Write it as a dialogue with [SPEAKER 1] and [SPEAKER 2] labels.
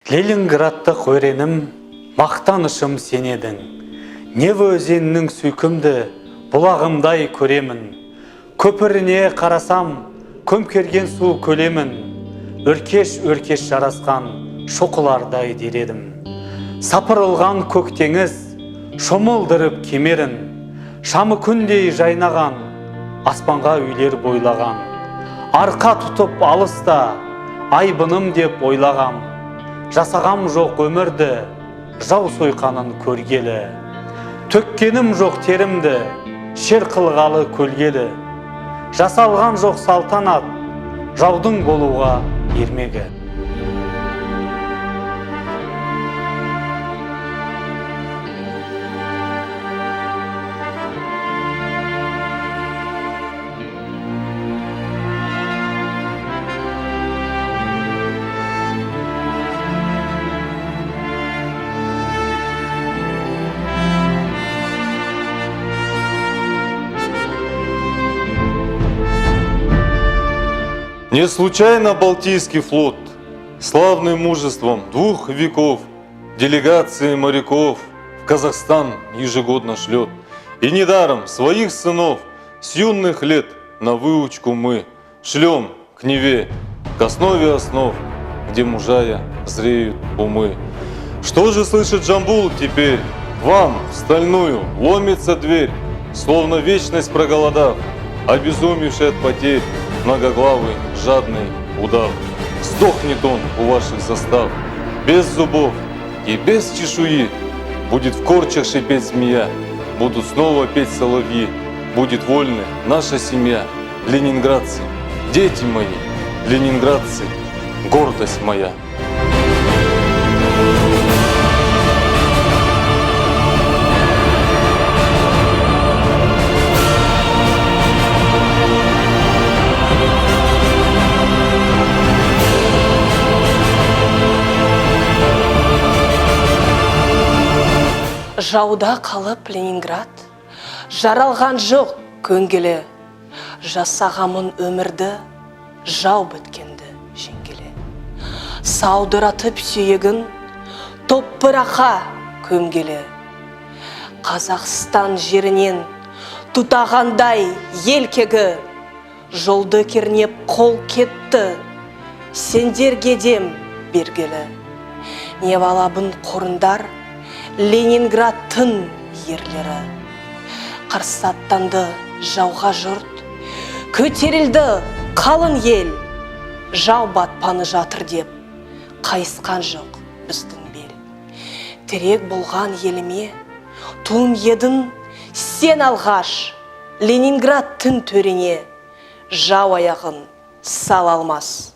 [SPEAKER 1] Ленинградтық өренім, мақтанышым сенедің. Нева өзенінің сүйкімді бұлағымдай көремін. Көпіріне қарасам, көмкерген су көлемін. Өркеш жарасқан шоқылардай дередім. Сапырылған көктеңіз, шомылдырып кемерін. Шамы күндей жайнаған, аспанға үйлер бойлаған. Арқа тұтып алыста, айбыным деп ойлағам. Жасағам жоқ өмірді, жау сойқанын көргелі. Төккенім жоқ терімді, шер қылғалы көлгелі. Жасалған жоқ салтанат, жаудың болуға ермегі.
[SPEAKER 2] Не случайно Балтийский флот, славный мужеством 2 веков, делегации моряков в Казахстан ежегодно шлет. И недаром своих сынов с юных лет на выучку мы шлем к Неве, к основе основ, где мужая зреют умы. Что же слышит Джамбул теперь? Вам в стальную ломится дверь, словно вечность проголодав, обезумевший от потерь, многоглавый, жадный удав. Сдохнет он у ваших застав, без зубов и без чешуи. Будет в корчах шипеть змея, будут снова петь соловьи. Будет вольна наша семья. Ленинградцы, дети мои, ленинградцы, гордость моя.
[SPEAKER 3] Жауда қалып Ленинград, жаралған жоқ көңгелі. Жасағамын өмірді, жау біткенді жеңгелі. Саудыратып сүйегін, топырақа көмгелі. Қазақстан жерінен тұтағандай елкегі, жолды кернеп қол кетті, сендерге дем бергелі. Невалабын қорындар, Ленинградтың ерлері. Қарсаттанды жауға жұрт, көтерілді қалың ел. Жау батпаны жатыр деп, қайысқан жоқ біздің бел. Тірек болған еліме, туым едің сен алғаш. Ленинградтың төріне, жау аяғын сала алмас.